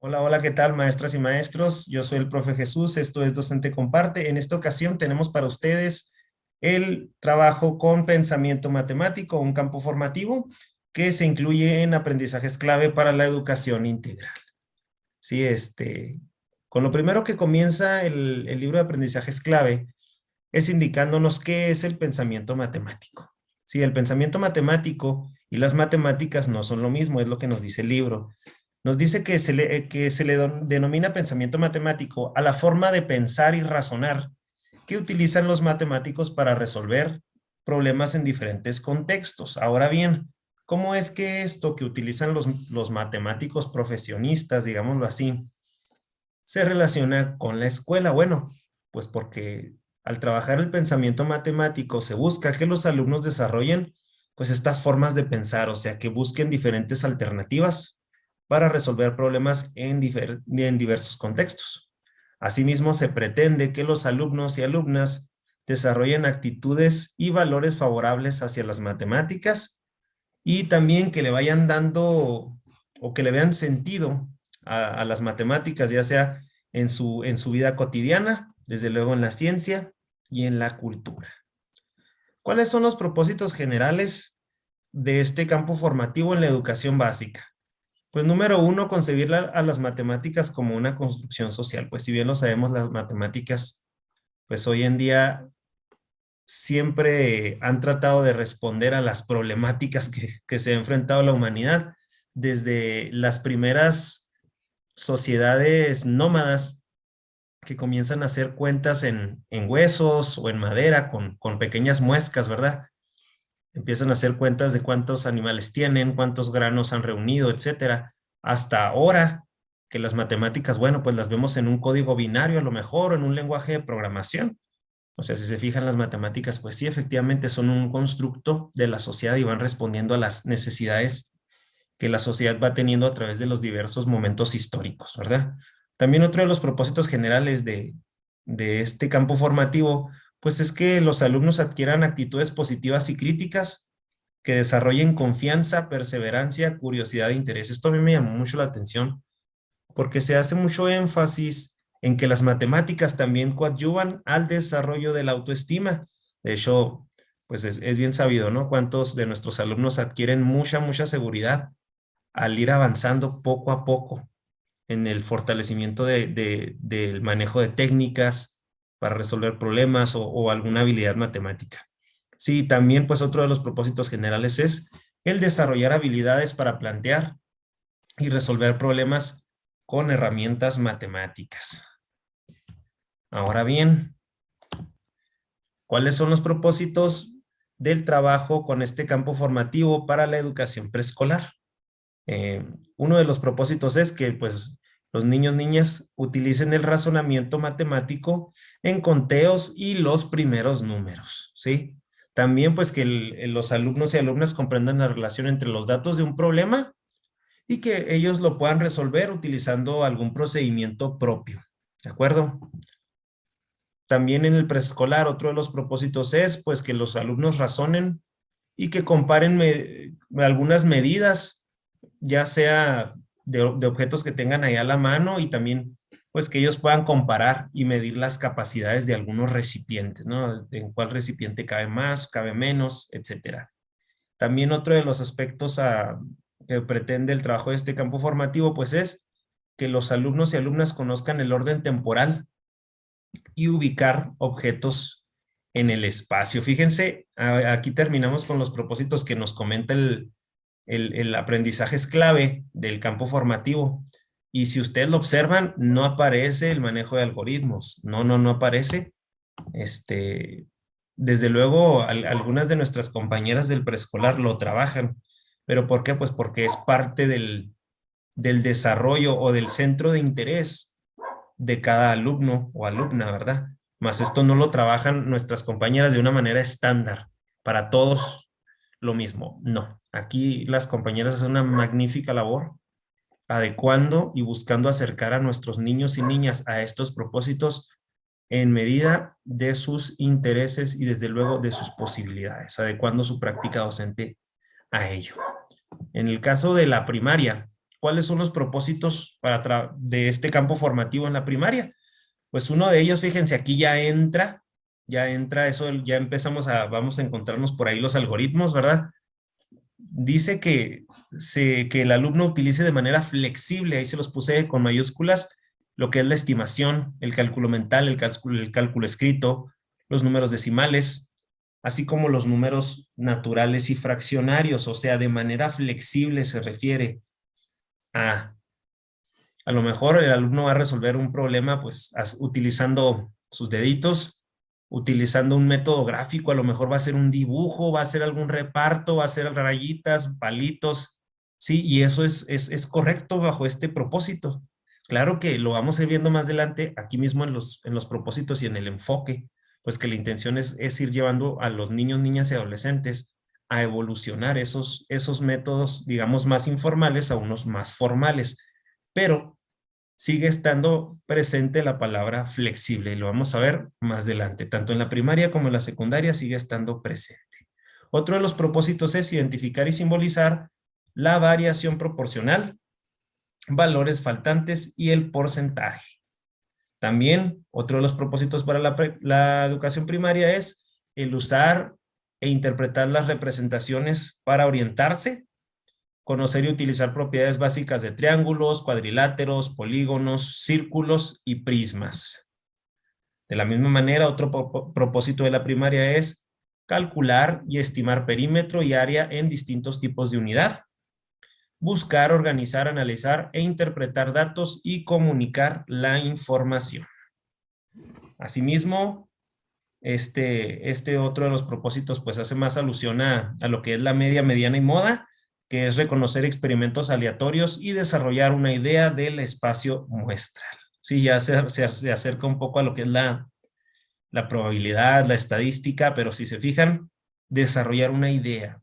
Hola, hola, ¿qué tal, maestras y maestros? Yo soy el profe Jesús, esto es Docente Comparte. En esta ocasión tenemos para ustedes el trabajo con pensamiento matemático, un campo formativo que se incluye en aprendizajes clave para la educación integral. Sí, con lo primero que comienza el libro de aprendizajes clave es indicándonos qué es el pensamiento matemático. Sí, el pensamiento matemático y las matemáticas no son lo mismo, es lo que nos dice el libro. Nos dice que se le denomina pensamiento matemático a la forma de pensar y razonar que utilizan los matemáticos para resolver problemas en diferentes contextos. Ahora bien, ¿cómo es que esto que utilizan los matemáticos profesionistas, digámoslo así, se relaciona con la escuela? Bueno, pues porque al trabajar el pensamiento matemático se busca que los alumnos desarrollen pues estas formas de pensar, o sea, que busquen diferentes alternativas para resolver problemas en diversos contextos. Asimismo, se pretende que los alumnos y alumnas desarrollen actitudes y valores favorables hacia las matemáticas y también que le vayan dando o que le vean sentido a las matemáticas, ya sea en su vida cotidiana, desde luego en la ciencia y en la cultura. ¿Cuáles son los propósitos generales de este campo formativo en la educación básica? Pues número uno, concebir a las matemáticas como una construcción social. Pues si bien lo sabemos, las matemáticas, pues hoy en día siempre han tratado de responder a las problemáticas que se ha enfrentado la humanidad desde las primeras sociedades nómadas que comienzan a hacer cuentas en huesos o en madera con pequeñas muescas, ¿verdad? Empiezan a hacer cuentas de cuántos animales tienen, cuántos granos han reunido, etcétera. Hasta ahora que las matemáticas, bueno, pues las vemos en un código binario a lo mejor, o en un lenguaje de programación. O sea, si se fijan las matemáticas, pues sí, efectivamente son un constructo de la sociedad y van respondiendo a las necesidades que la sociedad va teniendo a través de los diversos momentos históricos, ¿verdad? También otro de los propósitos generales de este campo formativo, pues es que los alumnos adquieran actitudes positivas y críticas, que desarrollen confianza, perseverancia, curiosidad e interés. Esto a mí me llamó mucho la atención porque se hace mucho énfasis en que las matemáticas también coadyuvan al desarrollo de la autoestima. De hecho, pues es bien sabido, ¿no? Cuántos de nuestros alumnos adquieren mucha seguridad al ir avanzando poco a poco en el fortalecimiento del manejo de técnicas para resolver problemas o alguna habilidad matemática. Sí, también pues otro de los propósitos generales es el desarrollar habilidades para plantear y resolver problemas con herramientas matemáticas. Ahora bien, ¿cuáles son los propósitos del trabajo con este campo formativo para la educación preescolar? Uno de los propósitos es que pues los niños, niñas utilicen el razonamiento matemático en conteos y los primeros números, ¿sí? También pues que los alumnos y alumnas comprendan la relación entre los datos de un problema y que ellos lo puedan resolver utilizando algún procedimiento propio, ¿de acuerdo? También en el preescolar, otro de los propósitos es pues que los alumnos razonen y que comparen algunas medidas, ya sea de objetos que tengan ahí a la mano y también pues que ellos puedan comparar y medir las capacidades de algunos recipientes, ¿no? En cuál recipiente cabe más, cabe menos, etcétera. También otro de los aspectos que pretende el trabajo de este campo formativo pues es que los alumnos y alumnas conozcan el orden temporal y ubicar objetos en el espacio. Fíjense, aquí terminamos con los propósitos que nos comenta el aprendizaje es clave del campo formativo. Y si ustedes lo observan, no aparece el manejo de algoritmos. No aparece. Desde luego, algunas de nuestras compañeras del preescolar lo trabajan. ¿Pero por qué? Pues porque es parte del desarrollo o del centro de interés de cada alumno o alumna, ¿verdad? Más esto no lo trabajan nuestras compañeras de una manera estándar, para todos lo mismo. No, aquí las compañeras hacen una magnífica labor adecuando y buscando acercar a nuestros niños y niñas a estos propósitos en medida de sus intereses y desde luego de sus posibilidades, adecuando su práctica docente a ello. En el caso de la primaria, ¿cuáles son los propósitos de este campo formativo en la primaria? Pues uno de ellos, fíjense, aquí ya entra eso, ya vamos a encontrarnos por ahí los algoritmos, ¿verdad? Dice que el alumno utilice de manera flexible, ahí se los puse con mayúsculas, lo que es la estimación, el cálculo mental, el cálculo escrito, los números decimales, así como los números naturales y fraccionarios, o sea, de manera flexible se refiere a lo mejor el alumno va a resolver un problema pues utilizando sus deditos, utilizando un método gráfico, a lo mejor va a ser un dibujo, va a ser algún reparto, va a ser rayitas, palitos, sí, y eso es correcto bajo este propósito. Claro que lo vamos a ir viendo más adelante, aquí mismo en los propósitos y en el enfoque, pues que la intención es ir llevando a los niños, niñas y adolescentes a evolucionar esos métodos, digamos, más informales a unos más formales, pero sigue estando presente la palabra flexible y lo vamos a ver más adelante. Tanto en la primaria como en la secundaria sigue estando presente. Otro de los propósitos es identificar y simbolizar la variación proporcional, valores faltantes y el porcentaje. También otro de los propósitos para la educación primaria es el usar e interpretar las representaciones para orientarse, conocer y utilizar propiedades básicas de triángulos, cuadriláteros, polígonos, círculos y prismas. De la misma manera, otro propósito de la primaria es calcular y estimar perímetro y área en distintos tipos de unidad, buscar, organizar, analizar e interpretar datos y comunicar la información. Asimismo, este otro de los propósitos pues hace más alusión a lo que es la media, mediana y moda, que es reconocer experimentos aleatorios y desarrollar una idea del espacio muestral. Sí, ya se acerca un poco a lo que es la probabilidad, la estadística, pero si se fijan, desarrollar una idea,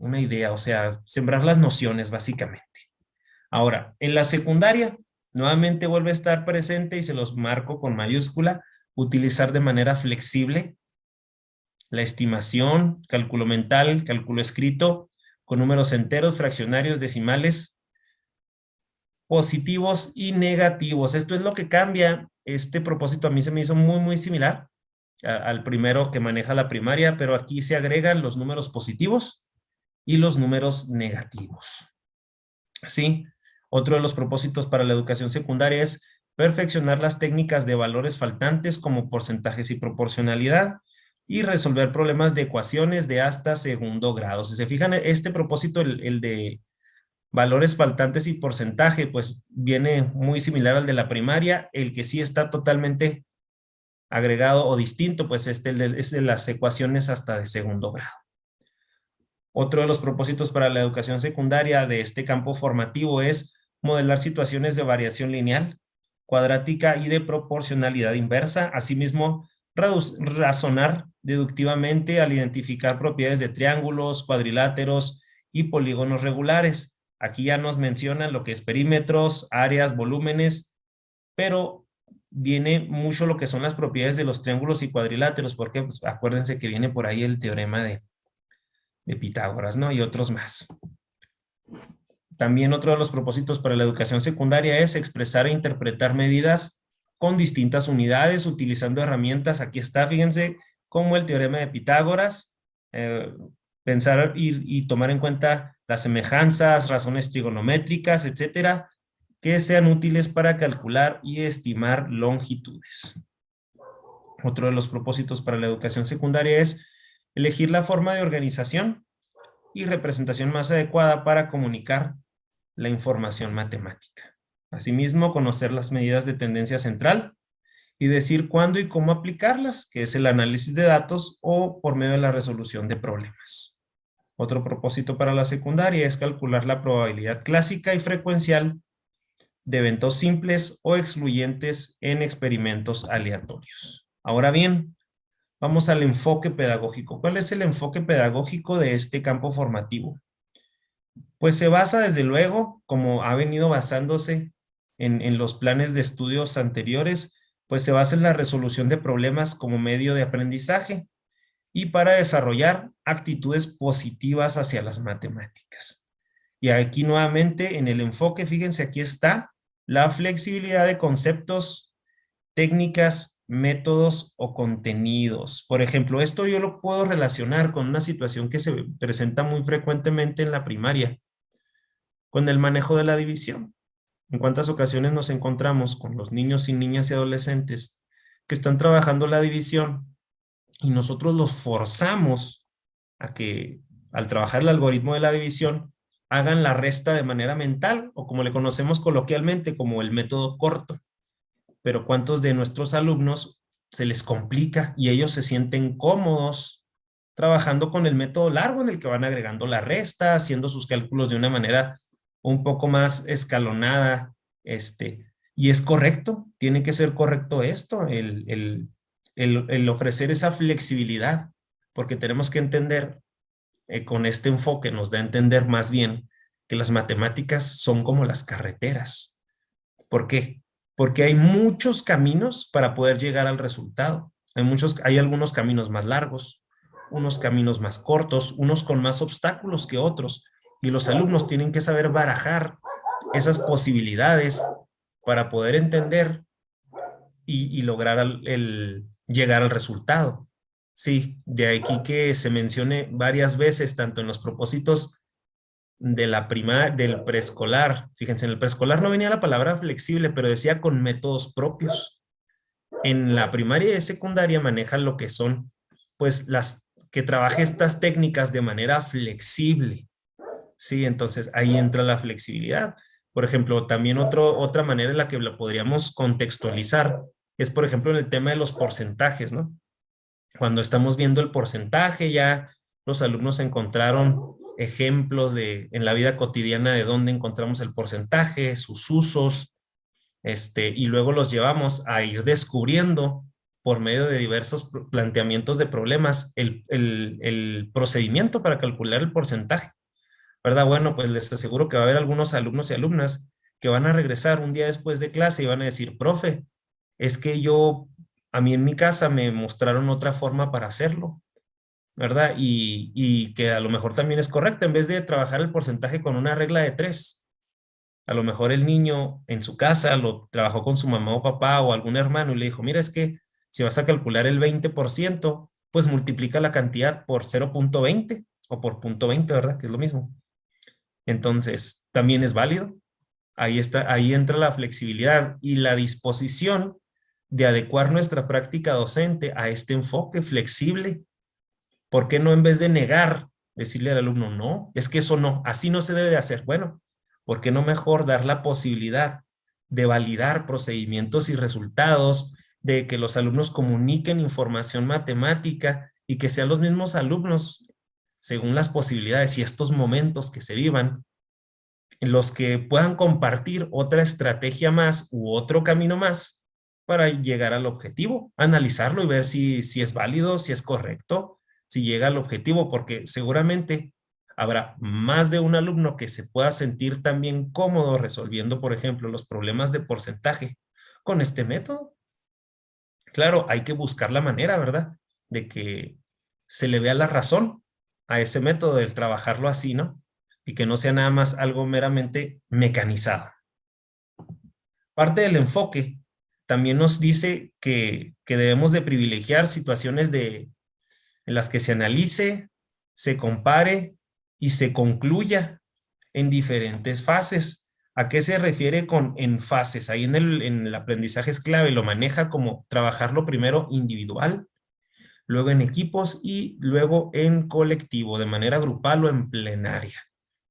o sea, sembrar las nociones básicamente. Ahora, en la secundaria, nuevamente vuelve a estar presente y se los marco con mayúscula, utilizar de manera flexible la estimación, cálculo mental, cálculo escrito, con números enteros, fraccionarios, decimales, positivos y negativos. Esto es lo que cambia. Este propósito a mí se me hizo muy, muy similar al primero que maneja la primaria, pero aquí se agregan los números positivos y los números negativos. ¿Sí? Otro de los propósitos para la educación secundaria es perfeccionar las técnicas de valores faltantes como porcentajes y proporcionalidad, y resolver problemas de ecuaciones de hasta segundo grado. Si se fijan, este propósito, el de valores faltantes y porcentaje, pues viene muy similar al de la primaria. El que sí está totalmente agregado o distinto, pues es de las ecuaciones hasta de segundo grado. Otro de los propósitos para la educación secundaria de este campo formativo es modelar situaciones de variación lineal, cuadrática y de proporcionalidad inversa. Asimismo, razonar deductivamente al identificar propiedades de triángulos, cuadriláteros y polígonos regulares. Aquí ya nos mencionan lo que es perímetros, áreas, volúmenes, pero viene mucho lo que son las propiedades de los triángulos y cuadriláteros, porque pues, acuérdense que viene por ahí el teorema de Pitágoras, ¿no? Y otros más. También otro de los propósitos para la educación secundaria es expresar e interpretar medidas con distintas unidades utilizando herramientas, aquí está, fíjense, como el teorema de Pitágoras, pensar y tomar en cuenta las semejanzas, razones trigonométricas, etcétera, que sean útiles para calcular y estimar longitudes. Otro de los propósitos para la educación secundaria es elegir la forma de organización y representación más adecuada para comunicar la información matemática. Asimismo, conocer las medidas de tendencia central y decir cuándo y cómo aplicarlas, que es el análisis de datos o por medio de la resolución de problemas. Otro propósito para la secundaria es calcular la probabilidad clásica y frecuencial de eventos simples o excluyentes en experimentos aleatorios. Ahora bien, vamos al enfoque pedagógico. ¿Cuál es el enfoque pedagógico de este campo formativo? Pues se basa desde luego, como ha venido basándose en los planes de estudios anteriores, pues se basa en la resolución de problemas como medio de aprendizaje y para desarrollar actitudes positivas hacia las matemáticas. Y aquí nuevamente en el enfoque, fíjense, aquí está la flexibilidad de conceptos, técnicas, métodos o contenidos. Por ejemplo, esto yo lo puedo relacionar con una situación que se presenta muy frecuentemente en la primaria, con el manejo de la división. ¿En cuántas ocasiones nos encontramos con los niños y niñas y adolescentes que están trabajando la división y nosotros los forzamos a que al trabajar el algoritmo de la división hagan la resta de manera mental o como le conocemos coloquialmente como el método corto? Pero ¿cuántos de nuestros alumnos se les complica y ellos se sienten cómodos trabajando con el método largo en el que van agregando la resta, haciendo sus cálculos de una manera un poco más escalonada? Y es correcto, tiene que ser correcto esto, el ofrecer esa flexibilidad, porque tenemos que entender, con este enfoque nos da a entender más bien que las matemáticas son como las carreteras. ¿Por qué? Porque hay muchos caminos para poder llegar al resultado. Hay algunos caminos más largos, unos caminos más cortos, unos con más obstáculos que otros. Y los alumnos tienen que saber barajar esas posibilidades para poder entender y lograr llegar al resultado. Sí, de aquí que se mencione varias veces, tanto en los propósitos del preescolar. Fíjense, en el preescolar no venía la palabra flexible, pero decía con métodos propios. En la primaria y secundaria manejan lo que son, pues, que trabaje estas técnicas de manera flexible. Sí, entonces ahí entra la flexibilidad. Por ejemplo, también otra manera en la que lo podríamos contextualizar es, por ejemplo, en el tema de los porcentajes, ¿no? Cuando estamos viendo el porcentaje, ya los alumnos encontraron ejemplos en la vida cotidiana de dónde encontramos el porcentaje, sus usos, y luego los llevamos a ir descubriendo por medio de diversos planteamientos de problemas el procedimiento para calcular el porcentaje, ¿verdad? Bueno, pues les aseguro que va a haber algunos alumnos y alumnas que van a regresar un día después de clase y van a decir, profe, es que a mí en mi casa me mostraron otra forma para hacerlo, ¿verdad? Y que a lo mejor también es correcto, en vez de trabajar el porcentaje con una regla de 3, a lo mejor el niño en su casa lo trabajó con su mamá o papá o algún hermano y le dijo, mira, es que si vas a calcular el 20%, pues multiplica la cantidad por 0.20 o por 0.20, ¿verdad? Que es lo mismo. Entonces, también es válido. Ahí entra la flexibilidad y la disposición de adecuar nuestra práctica docente a este enfoque flexible. ¿Por qué no, en vez de negar, decirle al alumno, no, es que eso no, así no se debe de hacer? Bueno, ¿por qué no mejor dar la posibilidad de validar procedimientos y resultados, de que los alumnos comuniquen información matemática y que sean los mismos alumnos, según las posibilidades y estos momentos que se vivan, en los que puedan compartir otra estrategia más u otro camino más para llegar al objetivo, analizarlo y ver si es válido, si es correcto, si llega al objetivo, porque seguramente habrá más de un alumno que se pueda sentir también cómodo resolviendo, por ejemplo, los problemas de porcentaje con este método. Claro, hay que buscar la manera, ¿verdad? De que se le vea la razón a ese método del trabajarlo así, ¿no? Y que no sea nada más algo meramente mecanizado. Parte del enfoque también nos dice que debemos de privilegiar situaciones en las que se analice, se compare y se concluya en diferentes fases. ¿A qué se refiere con en fases? Ahí en el aprendizaje es clave, lo maneja como trabajarlo primero individual, luego en equipos y luego en colectivo, de manera grupal o en plenaria.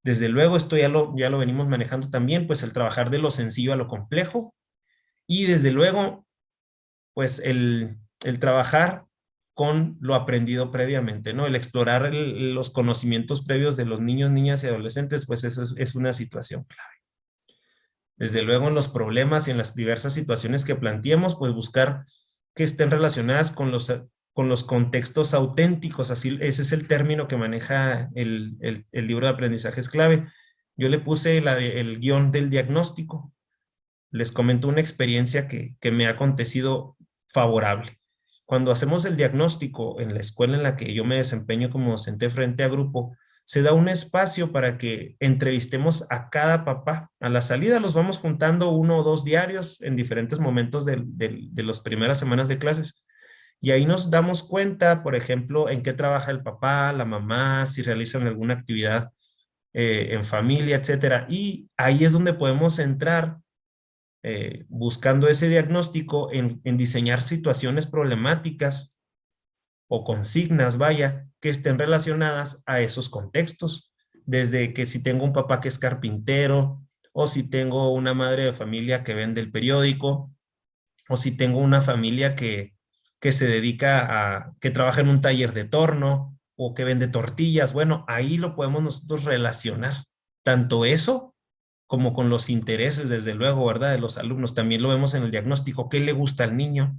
Desde luego, esto ya lo venimos manejando también, pues el trabajar de lo sencillo a lo complejo y desde luego, pues el trabajar con lo aprendido previamente, ¿no? El explorar los conocimientos previos de los niños, niñas y adolescentes, pues eso es una situación clave. Desde luego, en los problemas y en las diversas situaciones que planteemos, pues buscar que estén relacionadas con los contextos auténticos, así, ese es el término que maneja el libro de aprendizaje es clave. Yo le puse el guión del diagnóstico. Les comento una experiencia que me ha acontecido favorable. Cuando hacemos el diagnóstico en la escuela en la que yo me desempeño como docente frente a grupo, se da un espacio para que entrevistemos a cada papá. A la salida los vamos juntando 1 o 2 diarios en diferentes momentos de las primeras semanas de clases. Y ahí nos damos cuenta, por ejemplo, en qué trabaja el papá, la mamá, si realizan alguna actividad en familia, etcétera. Y ahí es donde podemos entrar buscando ese diagnóstico en diseñar situaciones problemáticas o consignas, vaya, que estén relacionadas a esos contextos. Desde que si tengo un papá que es carpintero, o si tengo una madre de familia que vende el periódico, o si tengo una familia que se dedica que trabaja en un taller de torno, o que vende tortillas. Bueno, ahí lo podemos nosotros relacionar. Tanto eso como con los intereses, desde luego, ¿verdad? De los alumnos. También lo vemos en el diagnóstico. ¿Qué le gusta al niño?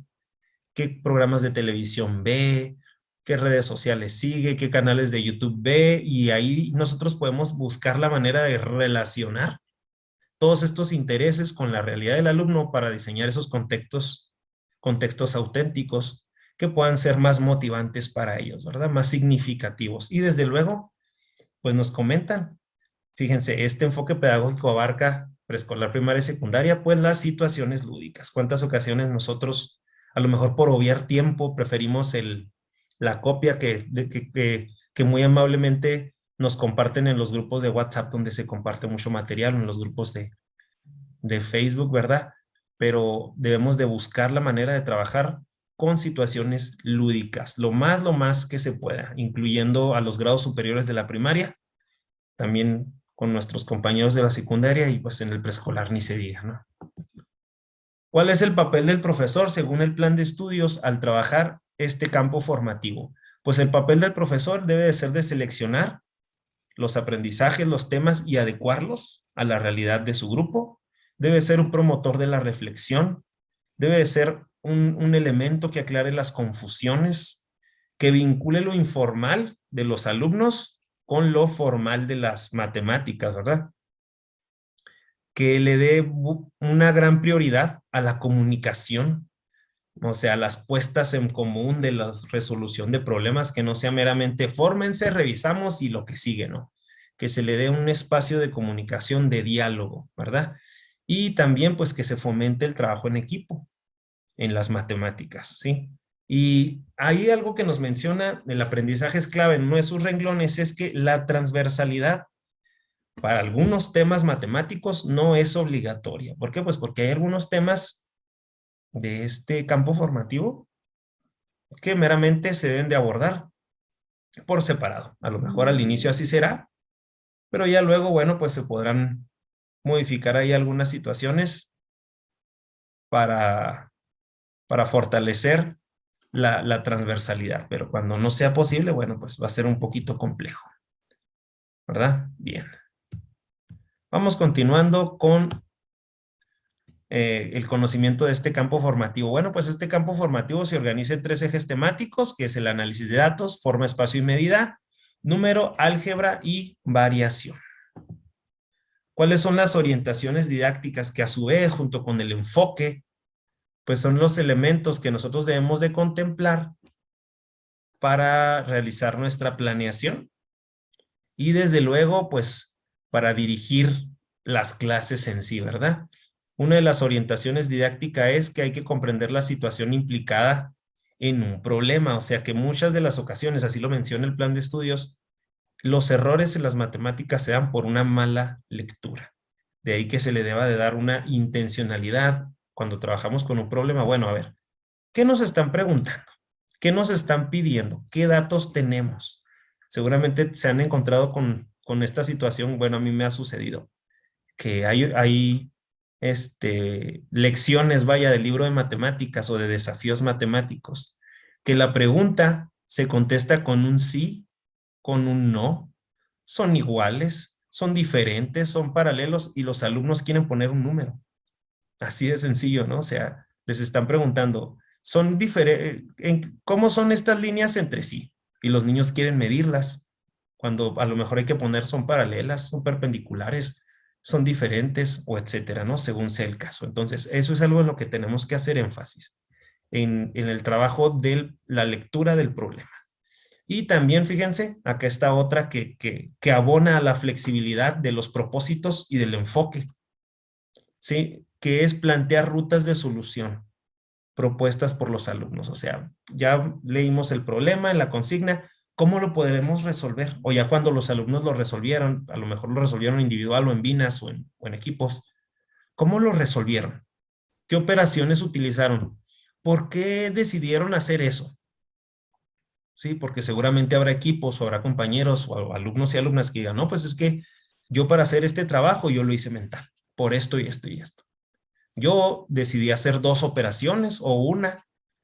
¿Qué programas de televisión ve? ¿Qué redes sociales sigue? ¿Qué canales de YouTube ve? Y ahí nosotros podemos buscar la manera de relacionar todos estos intereses con la realidad del alumno para diseñar esos contextos auténticos que puedan ser más motivantes para ellos, ¿verdad? Más significativos. Y desde luego, pues nos comentan, fíjense, este enfoque pedagógico abarca preescolar, primaria y secundaria, pues las situaciones lúdicas. ¿Cuántas ocasiones nosotros, a lo mejor por obviar tiempo, preferimos la copia que muy amablemente nos comparten en los grupos de WhatsApp donde se comparte mucho material, en los grupos de Facebook, ¿verdad? Pero debemos de buscar la manera de trabajar con situaciones lúdicas, lo más que se pueda, incluyendo a los grados superiores de la primaria, también con nuestros compañeros de la secundaria y pues en el preescolar ni se diga, ¿no? ¿Cuál es el papel del profesor según el plan de estudios al trabajar este campo formativo? Pues el papel del profesor debe de ser de seleccionar los aprendizajes, los temas y adecuarlos a la realidad de su grupo. Debe ser un promotor de la reflexión. Debe de ser un elemento que aclare las confusiones, que vincule lo informal de los alumnos con lo formal de las matemáticas, ¿verdad? Que le dé una gran prioridad a la comunicación, o sea, las puestas en común de la resolución de problemas, que no sea meramente fórmense, revisamos y lo que sigue, ¿no? Que se le dé un espacio de comunicación, de diálogo, ¿verdad? Y también pues que se fomente el trabajo en equipo en las matemáticas, ¿sí? Y hay algo que nos menciona, el aprendizaje es clave en uno de sus renglones, es que la transversalidad para algunos temas matemáticos no es obligatoria. ¿Por qué? Pues porque hay algunos temas de este campo formativo que meramente se deben de abordar por separado. A lo mejor al inicio así será, pero ya luego, bueno, pues se podrán modificar ahí algunas situaciones para, para fortalecer la transversalidad, pero cuando no sea posible, bueno, pues va a ser un poquito complejo, ¿verdad? Bien. Vamos continuando con el conocimiento de este campo formativo. Bueno, pues este campo formativo se organiza en 3 ejes temáticos, que es el análisis de datos, forma, espacio y medida, número, álgebra y variación. ¿Cuáles son las orientaciones didácticas que a su vez, junto con el enfoque, pues son los elementos que nosotros debemos de contemplar para realizar nuestra planeación? Y desde luego, pues, para dirigir las clases en sí, ¿verdad? Una de las orientaciones didácticas es que hay que comprender la situación implicada en un problema, o sea que muchas de las ocasiones, así lo menciona el plan de estudios, los errores en las matemáticas se dan por una mala lectura. De ahí que se le deba de dar una intencionalidad cuando trabajamos con un problema. Bueno, a ver, ¿qué nos están preguntando? ¿Qué nos están pidiendo? ¿Qué datos tenemos? Seguramente se han encontrado con esta situación. Bueno, a mí me ha sucedido que hay lecciones, vaya, del libro de matemáticas o de desafíos matemáticos, que la pregunta se contesta con un sí, con un no, son iguales, son diferentes, son paralelos y los alumnos quieren poner un número. Así de sencillo, ¿no? O sea, les están preguntando, son diferentes, ¿cómo son estas líneas entre sí? Y los niños quieren medirlas, cuando a lo mejor hay que poner son paralelas, son perpendiculares, son diferentes o etcétera, ¿no? Según sea el caso. Entonces, eso es algo en lo que tenemos que hacer énfasis, en el trabajo de la lectura del problema. Y también, fíjense, acá está otra que abona a la flexibilidad de los propósitos y del enfoque, ¿sí? Que es plantear rutas de solución propuestas por los alumnos. O sea, ya leímos el problema en la consigna, ¿cómo lo podremos resolver? O ya cuando los alumnos lo resolvieron, a lo mejor lo resolvieron individual o en binas o en equipos, ¿cómo lo resolvieron? ¿Qué operaciones utilizaron? ¿Por qué decidieron hacer eso? Sí, porque seguramente habrá equipos o habrá compañeros o alumnos y alumnas que digan, no, pues es que yo para hacer este trabajo yo lo hice mental, por esto y esto y esto. Yo decidí hacer 2 operaciones o una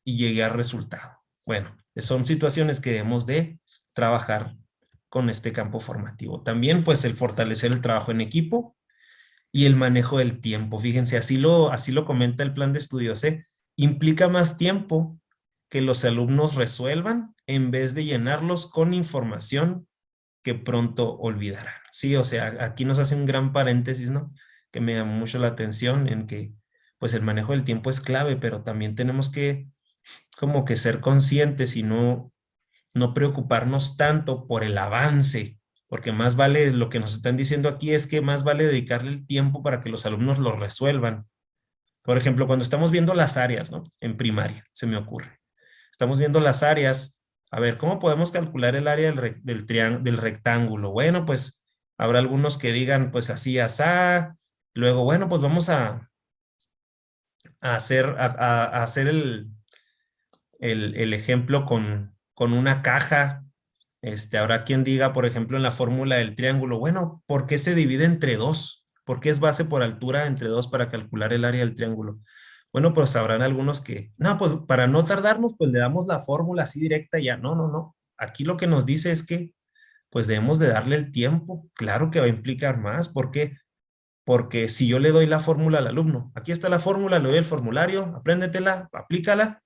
y llegué al resultado. Bueno, son situaciones que debemos de trabajar con este campo formativo. También pues el fortalecer el trabajo en equipo y el manejo del tiempo. Fíjense, así lo comenta el plan de estudios, ¿eh? Implica más tiempo que los alumnos resuelvan en vez de llenarlos con información que pronto olvidarán. Sí, o sea, aquí nos hace un gran paréntesis, ¿no? Que me llamó mucho la atención en que pues el manejo del tiempo es clave, pero también tenemos que como que ser conscientes y no preocuparnos tanto por el avance, porque más vale, lo que nos están diciendo aquí es que más vale dedicarle el tiempo para que los alumnos lo resuelvan. Por ejemplo, cuando estamos viendo las áreas, ¿no? En primaria, se me ocurre. Estamos viendo las áreas. A ver, ¿cómo podemos calcular el área del rectángulo? Bueno, pues habrá algunos que digan, pues así, asá. Luego, bueno, pues vamos a hacer el ejemplo con una caja. Habrá quien diga, por ejemplo, en la fórmula del triángulo, bueno, ¿por qué se divide entre 2? ¿Por qué es base por altura entre 2 para calcular el área del triángulo? Bueno, pues sabrán algunos que, no, pues para no tardarnos, pues le damos la fórmula así directa y ya. No, no, no. Aquí lo que nos dice es que, pues debemos de darle el tiempo. Claro que va a implicar más. ¿Por qué? Porque si yo le doy la fórmula al alumno, aquí está la fórmula, le doy el formulario, apréndetela, aplícala,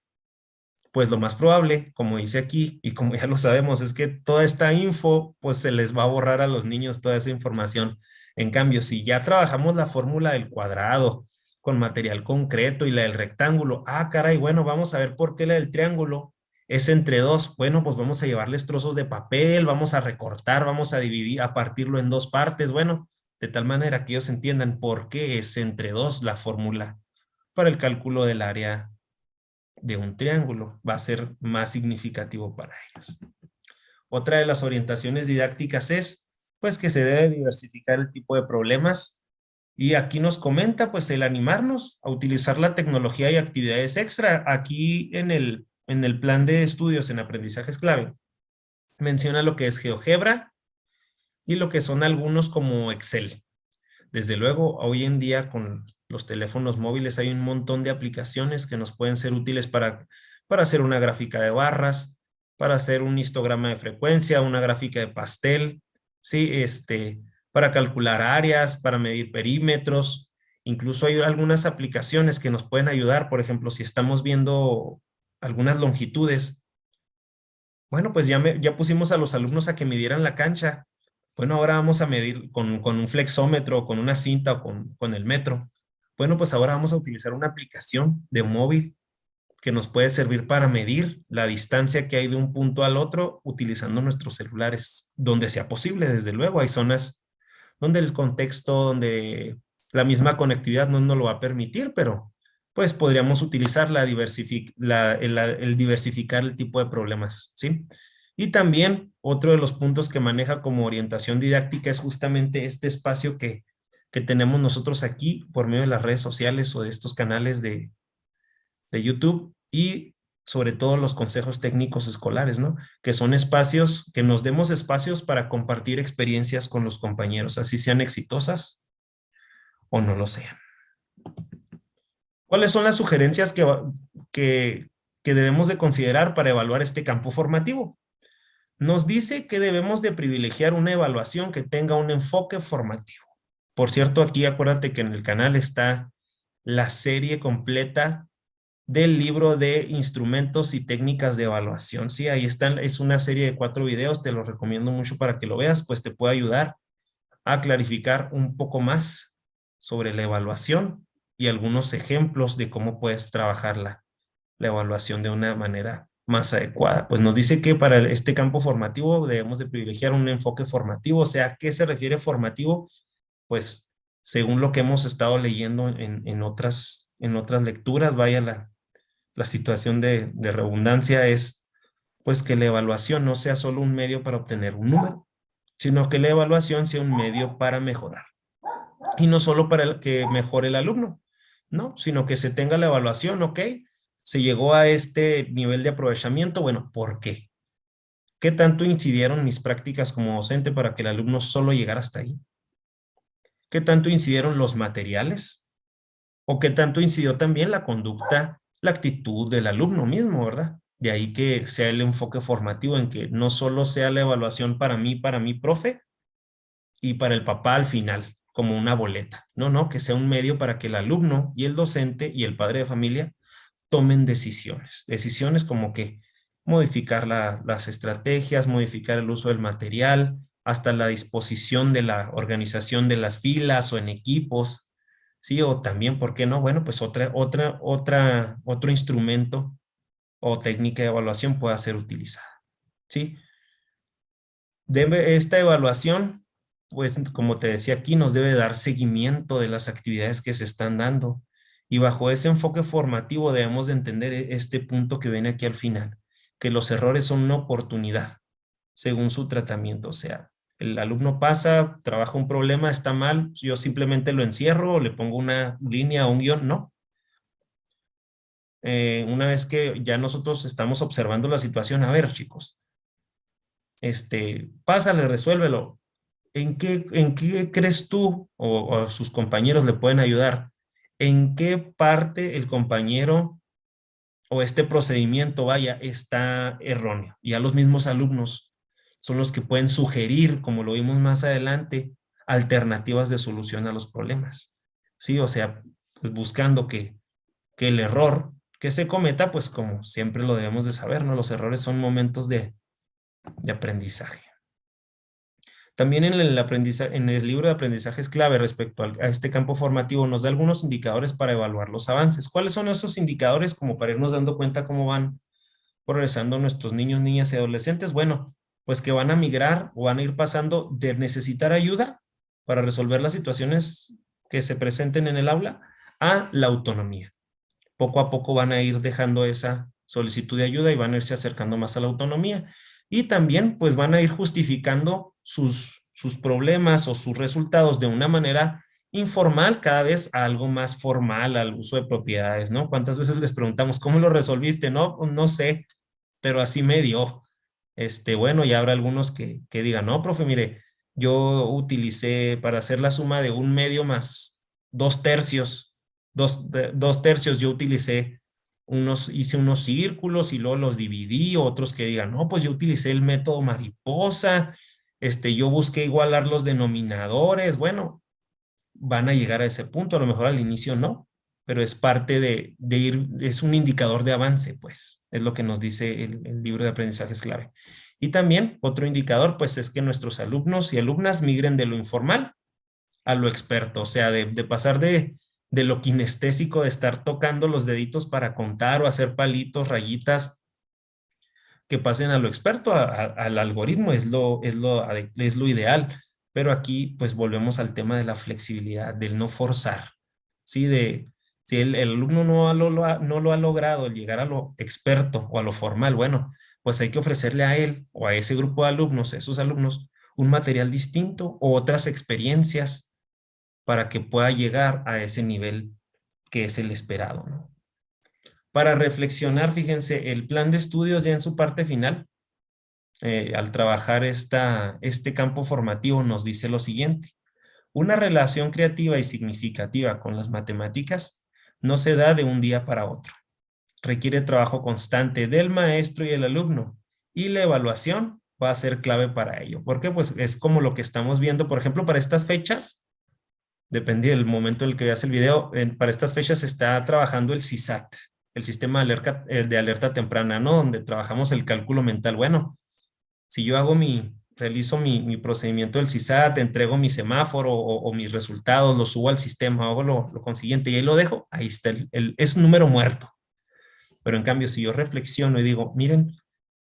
pues lo más probable, como dice aquí, y como ya lo sabemos, es que toda esta info, pues se les va a borrar a los niños toda esa información. En cambio, si ya trabajamos la fórmula del cuadrado con material concreto y la del rectángulo, ah, caray, bueno, vamos a ver por qué la del triángulo es entre 2. Bueno, pues vamos a llevarles trozos de papel, vamos a recortar, vamos a dividir, a partirlo en 2 partes, bueno, de tal manera que ellos entiendan por qué es entre 2 la fórmula para el cálculo del área de un triángulo. Va a ser más significativo para ellos. Otra de las orientaciones didácticas es, pues, que se debe diversificar el tipo de problemas. Y aquí nos comenta, pues, el animarnos a utilizar la tecnología y actividades extra. Aquí en el plan de estudios en aprendizaje es clave. Menciona lo que es GeoGebra y lo que son algunos como Excel. Desde luego, hoy en día con los teléfonos móviles hay un montón de aplicaciones que nos pueden ser útiles para hacer una gráfica de barras, para hacer un histograma de frecuencia, una gráfica de pastel, ¿sí? Para calcular áreas, para medir perímetros. Incluso hay algunas aplicaciones que nos pueden ayudar. Por ejemplo, si estamos viendo algunas longitudes, bueno, pues ya pusimos a los alumnos a que midieran la cancha. Bueno, ahora vamos a medir con un flexómetro, con una cinta o con el metro. Bueno, pues ahora vamos a utilizar una aplicación de móvil que nos puede servir para medir la distancia que hay de un punto al otro utilizando nuestros celulares, donde sea posible, desde luego. Hay zonas donde el contexto, donde la misma conectividad no nos lo va a permitir, pero pues podríamos utilizar el diversificar el tipo de problemas, ¿sí? Y también otro de los puntos que maneja como orientación didáctica es justamente este espacio que tenemos nosotros aquí por medio de las redes sociales o de estos canales de YouTube y sobre todo los consejos técnicos escolares, ¿no? Que son espacios, que nos demos espacios para compartir experiencias con los compañeros, así sean exitosas o no lo sean. ¿Cuáles son las sugerencias que, que debemos de considerar para evaluar este campo formativo? Nos dice que debemos de privilegiar una evaluación que tenga un enfoque formativo. Por cierto, aquí acuérdate que en el canal está la serie completa del libro de instrumentos y técnicas de evaluación. Sí, ahí están, es una serie de 4 videos, te los recomiendo mucho para que lo veas, pues te puede ayudar a clarificar un poco más sobre la evaluación y algunos ejemplos de cómo puedes trabajar la evaluación de una manera más adecuada. Pues nos dice que para este campo formativo debemos de privilegiar un enfoque formativo. O sea, ¿a qué se refiere formativo? Pues según lo que hemos estado leyendo en otras lecturas, vaya la situación de redundancia es pues que la evaluación no sea solo un medio para obtener un número, sino que la evaluación sea un medio para mejorar. Y no solo para que mejore el alumno, ¿no? Sino que se tenga la evaluación, ¿ok? Se llegó a este nivel de aprovechamiento, bueno, ¿por qué? ¿Qué tanto incidieron mis prácticas como docente para que el alumno solo llegara hasta ahí? ¿Qué tanto incidieron los materiales? ¿O qué tanto incidió también la conducta, la actitud del alumno mismo, ¿verdad? De ahí que sea el enfoque formativo en que no solo sea la evaluación para mí, profe, y para el papá al final, como una boleta. No, no, que sea un medio para que el alumno y el docente y el padre de familia tomen decisiones. Decisiones como que modificar las estrategias, modificar el uso del material, hasta la disposición de la organización de las filas o en equipos, ¿sí? O también, ¿por qué no? Bueno, pues otro instrumento o técnica de evaluación pueda ser utilizada, ¿sí? Esta evaluación, pues como te decía aquí, nos debe dar seguimiento de las actividades que se están dando. Y bajo ese enfoque formativo debemos de entender este punto que viene aquí al final, que los errores son una oportunidad según su tratamiento. O sea, el alumno pasa, trabaja un problema, está mal, yo simplemente lo encierro o le pongo una línea o un guión, no. Una vez que ya nosotros estamos observando la situación, a ver, chicos, pásale, resuélvelo. En qué crees tú o sus compañeros le pueden ayudar? ¿En qué parte el compañero o este procedimiento, vaya, está erróneo? Ya los mismos alumnos son los que pueden sugerir, como lo vimos más adelante, alternativas de solución a los problemas. Sí, o sea, pues buscando que el error que se cometa, pues como siempre lo debemos de saber, ¿no? Los errores son momentos de aprendizaje. También en el libro de aprendizaje es clave respecto a este campo formativo, nos da algunos indicadores para evaluar los avances. ¿Cuáles son esos indicadores como para irnos dando cuenta cómo van progresando nuestros niños, niñas y adolescentes? Bueno, pues que van a migrar o van a ir pasando de necesitar ayuda para resolver las situaciones que se presenten en el aula a la autonomía. Poco a poco van a ir dejando esa solicitud de ayuda y van a irse acercando más a la autonomía. Y también pues van a ir justificando sus problemas o sus resultados de una manera informal, cada vez a algo más formal, al uso de propiedades, ¿no? ¿Cuántas veces les preguntamos, ¿cómo lo resolviste? No, pues, no sé, pero así me dio. Bueno, y habrá algunos que digan, no, profe, mire, yo utilicé para hacer la suma de un medio más 2/3, dos tercios, yo utilicé hice unos círculos y luego los dividí, otros que digan, no, pues yo utilicé el método mariposa, yo busqué igualar los denominadores. Bueno, van a llegar a ese punto, a lo mejor al inicio no, pero es parte de ir, es un indicador de avance, pues, es lo que nos dice el libro de aprendizaje es clave. Y también otro indicador, pues, es que nuestros alumnos y alumnas migren de lo informal a lo experto, o sea, de pasar de lo kinestésico, de estar tocando los deditos para contar o hacer palitos, rayitas, que pasen a lo experto, al algoritmo, es lo ideal. Pero aquí, pues, volvemos al tema de la flexibilidad, del no forzar, ¿sí? Si el alumno no lo ha logrado el llegar a lo experto o a lo formal, bueno, pues hay que ofrecerle a él o a ese grupo de alumnos, a esos alumnos, un material distinto o otras experiencias para que pueda llegar a ese nivel que es el esperado, ¿no? Para reflexionar, fíjense, el plan de estudios ya en su parte final, al trabajar este campo formativo, nos dice lo siguiente: una relación creativa y significativa con las matemáticas no se da de un día para otro. Requiere trabajo constante del maestro y el alumno, y la evaluación va a ser clave para ello. ¿Por qué? Pues es como lo que estamos viendo, por ejemplo, para estas fechas, depende del momento en el que veas el video, para estas fechas se está trabajando el CISAT, el sistema de alerta temprana, ¿no? Donde trabajamos el cálculo mental. Bueno, si yo realizo mi procedimiento del CISAT, entrego mi semáforo o mis resultados, los subo al sistema, hago lo consiguiente y ahí lo dejo, ahí está, es número muerto. Pero en cambio, si yo reflexiono y digo, miren,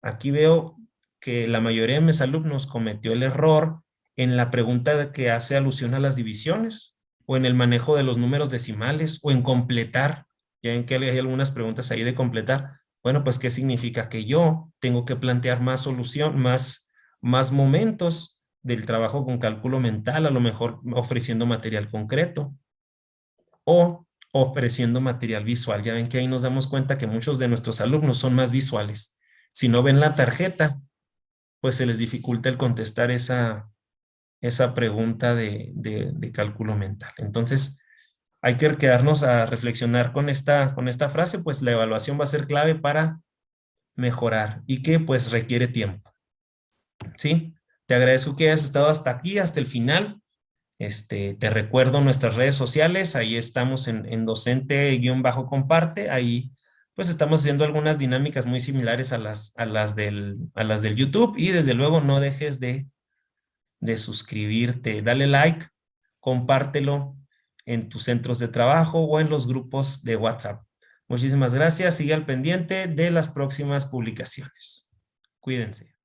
aquí veo que la mayoría de mis alumnos cometió el error en la pregunta que hace alusión a las divisiones, o en el manejo de los números decimales, o en completar. Ya ven que hay algunas preguntas ahí de completar. Bueno, pues, ¿qué significa? Que yo tengo que plantear más solución, más momentos del trabajo con cálculo mental, a lo mejor ofreciendo material concreto o ofreciendo material visual. Ya ven que ahí nos damos cuenta que muchos de nuestros alumnos son más visuales. Si no ven la tarjeta, pues se les dificulta el contestar esa pregunta de cálculo mental. Entonces, hay que quedarnos a reflexionar con esta frase, pues la evaluación va a ser clave para mejorar y que pues requiere tiempo. ¿Sí? Te agradezco que hayas estado hasta aquí, hasta el final. Te recuerdo nuestras redes sociales, ahí estamos en docente-comparte, ahí pues estamos haciendo algunas dinámicas muy similares a las del YouTube y desde luego no dejes de suscribirte, dale like, compártelo en tus centros de trabajo o en los grupos de WhatsApp. Muchísimas gracias, sigue al pendiente de las próximas publicaciones. Cuídense.